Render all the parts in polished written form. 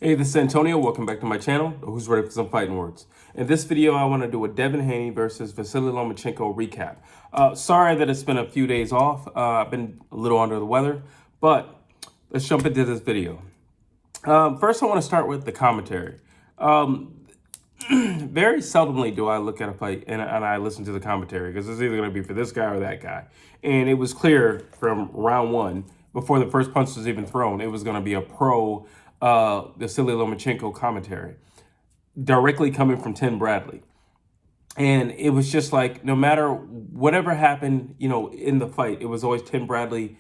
Hey, this is Antonio. Welcome back to my channel, Who's Ready for Some Fighting Words. In this video, I want to do a Devin Haney versus Vasiliy Lomachenko recap. Sorry that it's been a few days off. I've been a little under the weather, but let's jump into this video. First, I want to start with the commentary. Very seldomly do I look at a fight and I listen to the commentary because it's either going to be for this guy or that guy. And it was clear from round one, before the first punch was even thrown, it was going to be a pro Vasiliy Lomachenko commentary directly coming from Tim Bradley. And it was just like, no matter whatever happened, in the fight, it was always Tim Bradley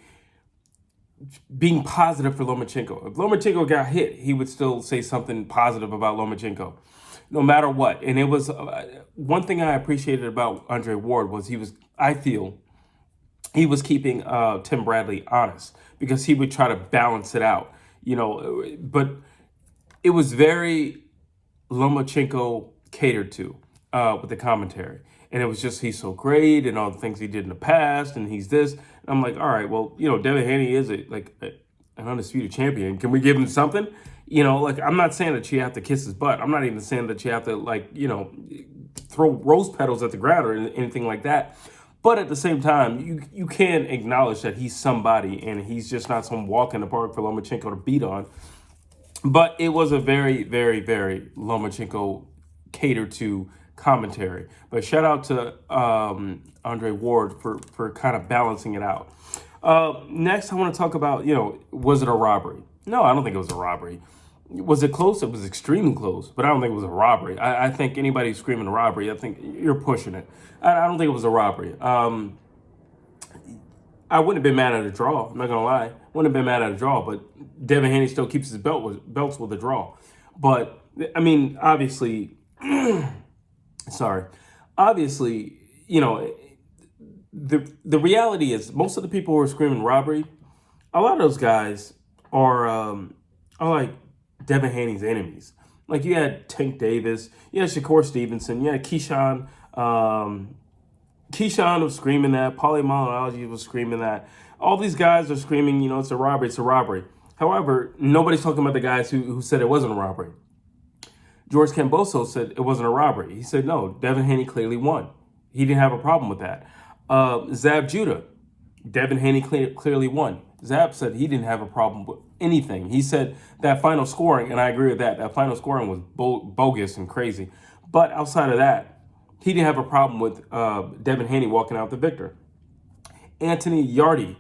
being positive for Lomachenko. If Lomachenko got hit, he would still say something positive about Lomachenko, no matter what. And it was one thing I appreciated about Andre Ward was I feel he was keeping Tim Bradley honest because he would try to balance it out, but it was very Lomachenko catered to with the commentary. And it was just, he's so great and all the things he did in the past and he's this. And I'm like, all right, well, Devin Haney is an undisputed champion. Can we give him something? I'm not saying that you have to kiss his butt. I'm not even saying that you have to throw rose petals at the ground or anything like that. But at the same time, you can acknowledge that he's somebody and he's just not some walk in the park for Lomachenko to beat on. But it was a very, very, very Lomachenko catered to commentary. But shout out to Andre Ward for kind of balancing it out. Next, I want to talk about, was it a robbery? No, I don't think it was a robbery. Was it close? It was extremely close, but I don't think it was a robbery. I think anybody screaming a robbery, I think you're pushing it. I don't think it was a robbery. I wouldn't have been mad at a draw. I'm not going to lie. Wouldn't have been mad at a draw, but Devin Haney still keeps his belts with a draw. But, I mean, obviously, obviously, the reality is most of the people who are screaming robbery, a lot of those guys are like Devin Haney's enemies. Like you had Tank Davis, you had Shakur Stevenson, you had Keyshawn. Keyshawn was screaming that. Paulie Malignaggi was screaming that. All these guys are screaming, it's a robbery, it's a robbery. However, nobody's talking about the guys who said it wasn't a robbery. George Kambosos said it wasn't a robbery. He said, no, Devin Haney clearly won. He didn't have a problem with that. Zab Judah, Devin Haney clearly won. Zab said he didn't have a problem with anything. He said that final scoring, and I agree with that final scoring was bogus and crazy. But outside of that, he didn't have a problem with Devin Haney walking out the victor. Anthony Yardy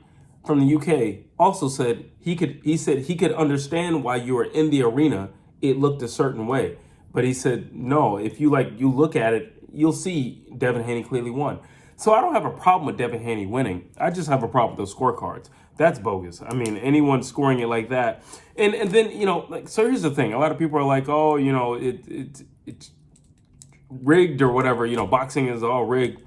from the UK also said he could understand why you were in the arena. It looked a certain way. But he said, no, if you look at it, you'll see Devin Haney clearly won. So I don't have a problem with Devin Haney winning. I just have a problem with those scorecards. That's bogus. I mean, anyone scoring it like that. And then, so here's the thing. A lot of people are like, oh, it's rigged or whatever. Boxing is all rigged.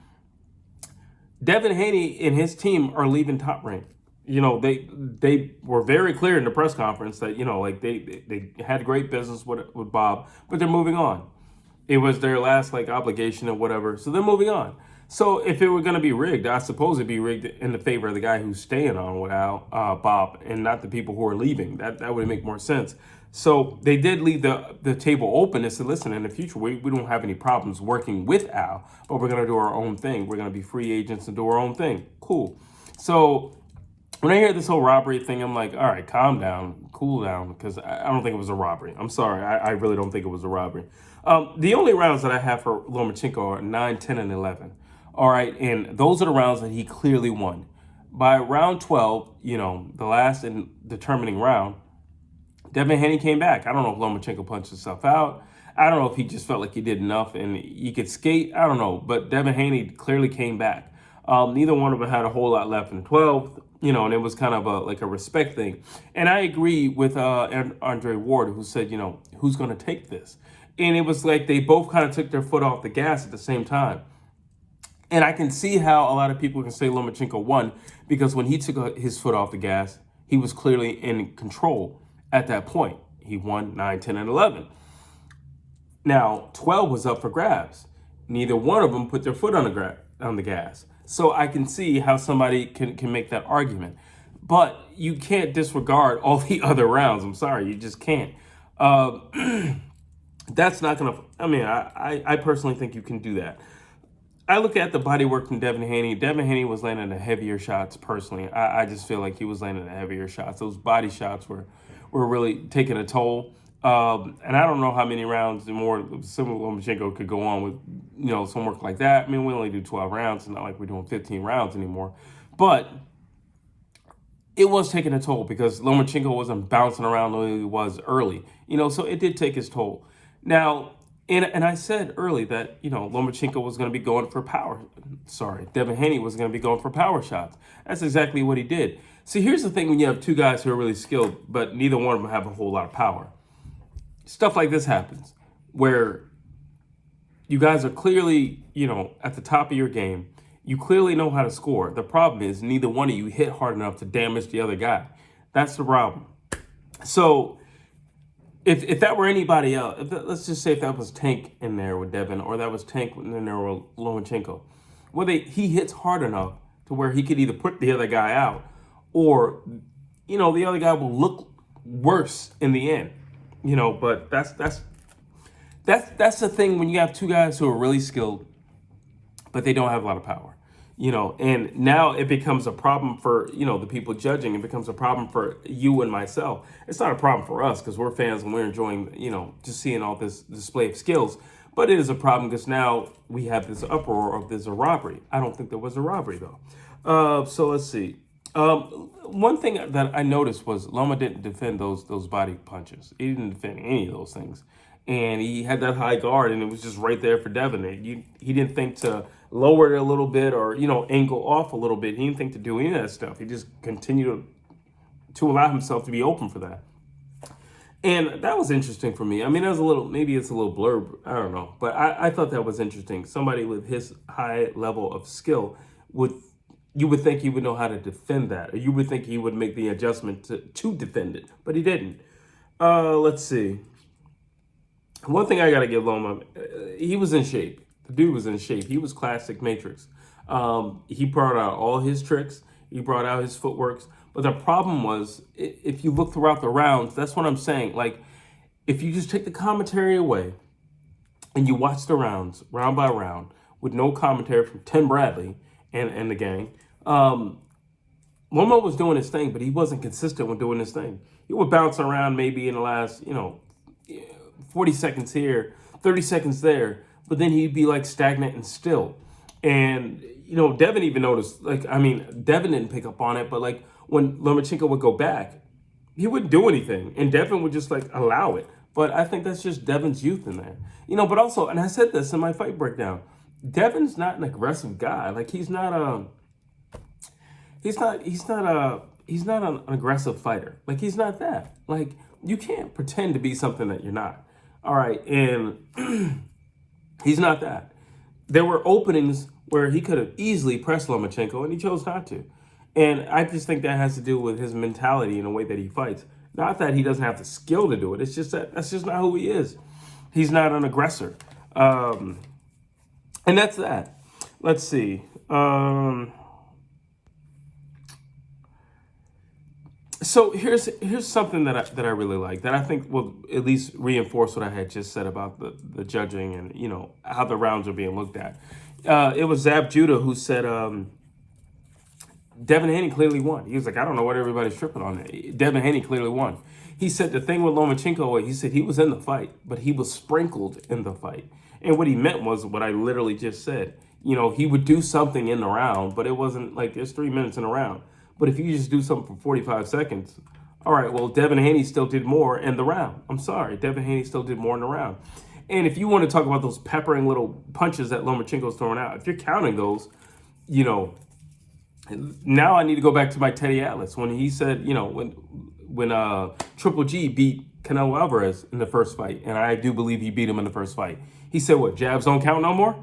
Devin Haney and his team are leaving Top Rank. They were very clear in the press conference that, they had great business with Bob, but they're moving on. It was their last obligation or whatever. So they're moving on. So if it were going to be rigged, I suppose it'd be rigged in the favor of the guy who's staying on without Bob and not the people who are leaving. That would make more sense. So they did leave the table open and said, listen, in the future, we don't have any problems working with Al, but we're going to do our own thing. We're going to be free agents and do our own thing. Cool. So when I hear this whole robbery thing, I'm like, all right, calm down, cool down, because I don't think it was a robbery. I'm sorry. I really don't think it was a robbery. The only rounds that I have for Lomachenko are 9, 10, and 11. All right, and those are the rounds that he clearly won. By round 12, the last and determining round, Devin Haney came back. I don't know if Lomachenko punched himself out. I don't know if he just felt like he did enough and he could skate. I don't know, but Devin Haney clearly came back. Neither one of them had a whole lot left in the 12th, and it was kind of a respect thing. And I agree with Andre Ward, who said, who's going to take this? And it was like they both kind of took their foot off the gas at the same time. And I can see how a lot of people can say Lomachenko won because when he took his foot off the gas, he was clearly in control at that point. He won 9, 10, and 11. Now, 12 was up for grabs. Neither one of them put their foot on the gas. So I can see how somebody can make that argument. But you can't disregard all the other rounds. I'm sorry, you just can't. That's not going to, I mean, I personally think you can do that. I look at the body work from Devin Haney. Devin Haney was landing the heavier shots personally. I just feel like he was landing the heavier shots. Those body shots were really taking a toll. And I don't know how many rounds more similar Lomachenko could go on with, some work like that. I mean, we only do 12 rounds. It's not like we're doing 15 rounds anymore. But it was taking a toll because Lomachenko wasn't bouncing around the way he was early. So it did take its toll. Now, and I said early that, Lomachenko was going to be going for power. Sorry, Devin Haney was going to be going for power shots. That's exactly what he did. See, here's the thing when you have two guys who are really skilled, but neither one of them have a whole lot of power. Stuff like this happens where you guys are clearly, at the top of your game. You clearly know how to score. The problem is neither one of you hit hard enough to damage the other guy. That's the problem. So if that were anybody else, let's just say if that was Tank in there with Devin, or that was Tank in there with Lomachenko, he hits hard enough to where he could either put the other guy out, or the other guy will look worse in the end. But that's the thing when you have two guys who are really skilled, but they don't have a lot of power. And now it becomes a problem for, the people judging. It becomes a problem for you and myself. It's not a problem for us because we're fans and we're enjoying, just seeing all this display of skills. But it is a problem because now we have this uproar of there's a robbery. I don't think there was a robbery, though. So let's see. One thing that I noticed was Loma didn't defend those body punches. He didn't defend any of those things. And he had that high guard, and it was just right there for Devin. He didn't think to lower it a little bit or, angle off a little bit. He didn't think to do any of that stuff. He just continued to allow himself to be open for that. And that was interesting for me. I mean, maybe it's a little blurb. I don't know. But I thought that was interesting. Somebody with his high level of skill you would think he would know how to defend that. Or you would think he would make the adjustment to defend it. But he didn't. Let's see. One thing I got to give Loma, he was in shape. The dude was in shape. He was classic Matrix. He brought out all his tricks. He brought out his footworks. But the problem was, if you look throughout the rounds, that's what I'm saying. Like, if you just take the commentary away and you watch the rounds, round by round, with no commentary from Tim Bradley and the gang, Loma was doing his thing, but he wasn't consistent with doing his thing. He would bounce around maybe in the last, 40 seconds here, 30 seconds there, but then he'd be like stagnant and still. And, Devin even noticed, Devin didn't pick up on it, but like when Lomachenko would go back, he wouldn't do anything. And Devin would just allow it. But I think that's just Devin's youth in there. But also, and I said this in my fight breakdown, Devin's not an aggressive guy. Like he's not an aggressive fighter. Like he's not that. Like you can't pretend to be something that you're not. All right, and he's not that. There were openings where he could have easily pressed Lomachenko, and he chose not to. And I just think that has to do with his mentality and the way that he fights. Not that he doesn't have the skill to do it. It's just that's just not who he is. He's not an aggressor. And that's that. Let's see. So here's something that I really like that I think will at least reinforce what I had just said about the judging and how the rounds are being looked at. It was Zab Judah who said Devin Haney clearly won. He was like, I don't know what everybody's tripping on. Devin Haney clearly won. He said the thing with Lomachenko, he said he was in the fight, but he was sprinkled in the fight. And what he meant was what I literally just said. He would do something in the round, but it wasn't like there's 3 minutes in a round. But if you just do something for 45 seconds, all right, well, Devin Haney still did more in the round. I'm sorry, Devin Haney still did more in the round. And if you want to talk about those peppering little punches that Lomachenko's throwing out, if you're counting those, now I need to go back to my Teddy Atlas when he said, when Triple G beat Canelo Alvarez in the first fight, and I do believe he beat him in the first fight. He said, what, jabs don't count no more?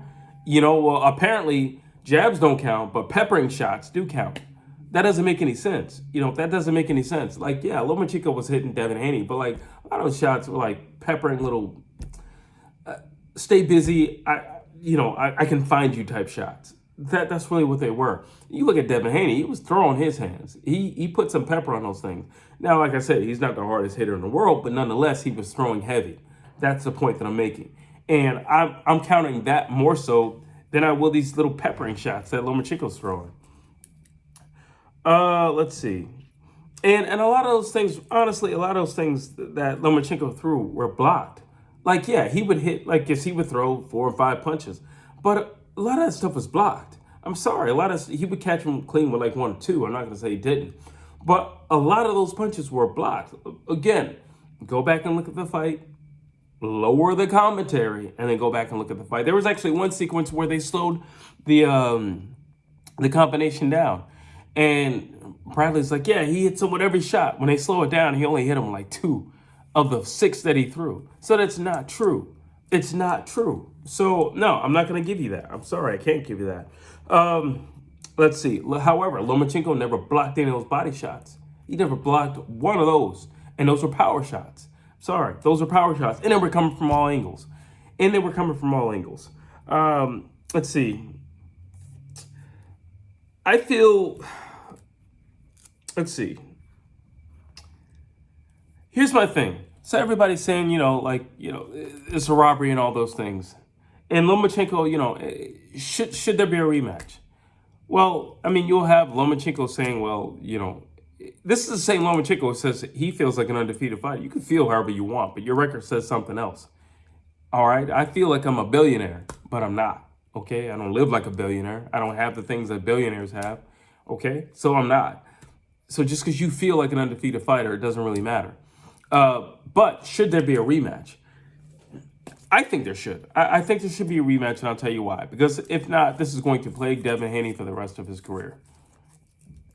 Well, apparently jabs don't count, but peppering shots do count. That doesn't make any sense. That doesn't make any sense. Like, yeah, Lomachenko was hitting Devin Haney, but like a lot of those shots were like peppering little, stay busy. I can find you type shots. That's really what they were. You look at Devin Haney; he was throwing his hands. He put some pepper on those things. Now, like I said, he's not the hardest hitter in the world, but nonetheless, he was throwing heavy. That's the point that I'm making, and I'm counting that more so than I will these little peppering shots that Lomachenko's throwing. Let's see. And a lot of those things, honestly, a lot of those things that Lomachenko threw were blocked. Like, yeah, he would hit, like, yes, he would throw 4 or 5 punches. But a lot of that stuff was blocked. I'm sorry. He would catch him clean with like 1 or 2. I'm not going to say he didn't. But a lot of those punches were blocked. Again, go back and look at the fight, lower the commentary, and then go back and look at the fight. There was actually one sequence where they slowed the combination down. And Bradley's like, yeah, he hits him with every shot. When they slow it down, he only hit him like 2 of the 6 that he threw. So that's not true. It's not true. So, no, I'm not going to give you that. I'm sorry, I can't give you that. Let's see. However, Lomachenko never blocked any of those body shots. He never blocked one of those. And those were power shots. Sorry, those were power shots. And they were coming from all angles. Let's see. I feel... Let's see. Here's my thing. So everybody's saying, it's a robbery and all those things. And Lomachenko, should there be a rematch? Well, I mean, you'll have Lomachenko saying, well, this is the same Lomachenko who says he feels like an undefeated fighter. You can feel however you want, but your record says something else. All right? I feel like I'm a billionaire, but I'm not. Okay? I don't live like a billionaire. I don't have the things that billionaires have. Okay? So I'm not. So just because you feel like an undefeated fighter, it doesn't really matter. But should there be a rematch? I think there should. I think there should be a rematch, and I'll tell you why. Because if not, this is going to plague Devin Haney for the rest of his career.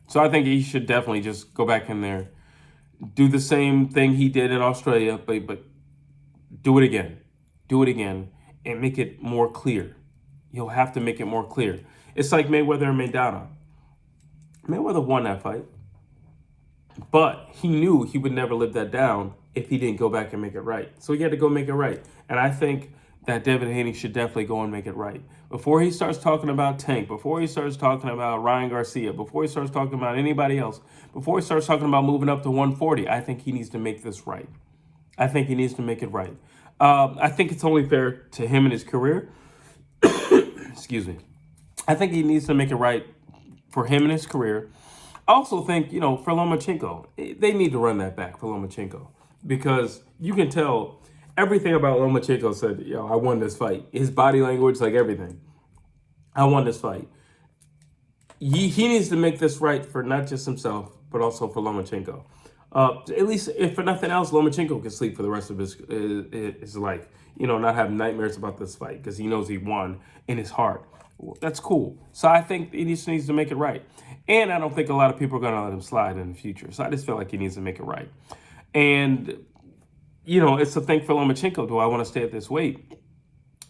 So I think he should definitely just go back in there, do the same thing he did in Australia, but do it again. Do it again and make it more clear. You'll have to make it more clear. It's like Mayweather and Maidana. Mayweather won that fight. But he knew he would never live that down if he didn't go back and make it right. So he had to go make it right. And I think that Devin Haney should definitely go and make it right. Before he starts talking about Tank, before he starts talking about Ryan Garcia, before he starts talking about anybody else, before he starts talking about moving up to 140, I think he needs to make this right. I think he needs to make it right. I think it's only fair to him in his career. Excuse me. I think he needs to make it right for him in his career. I also think, for Lomachenko, they need to run that back for Lomachenko. Because you can tell everything about Lomachenko said, I won this fight. His body language, like everything. I won this fight. He needs to make this right for not just himself, but also for Lomachenko. At least, if for nothing else, Lomachenko can sleep for the rest of his life. Not have nightmares about this fight because he knows he won in his heart. That's cool. So I think he just needs to make it right. And I don't think a lot of people are going to let him slide in the future. So I just feel like he needs to make it right. And, it's a thing for Lomachenko. Do I want to stay at this weight?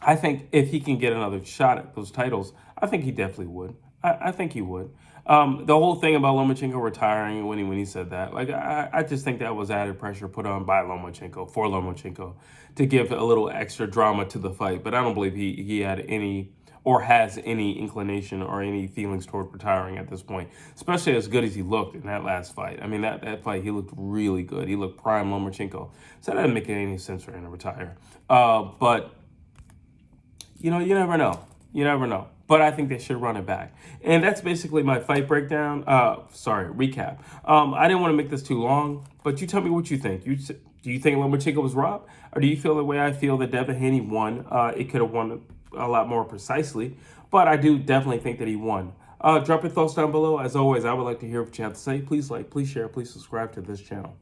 I think if he can get another shot at those titles, I think he definitely would. I think he would. The whole thing about Lomachenko retiring when he said that, I just think that was added pressure put on by Lomachenko, for Lomachenko, to give a little extra drama to the fight. But I don't believe he had any or has any inclination or any feelings toward retiring at this point, especially as good as he looked in that last fight. I mean, that fight, he looked really good. He looked prime Lomachenko. So that doesn't make any sense for him to retire. But, you never know. You never know. But I think they should run it back. And that's basically my fight breakdown. Recap. I didn't want to make this too long, but you tell me what you think. Do you think Lomachenko was robbed? Or do you feel the way I feel that Devin Haney won? It could have won a lot more precisely, but I do definitely think that he won. Drop your thoughts down below. As always, I would like to hear what you have to say. Please like, please share, please subscribe to this channel.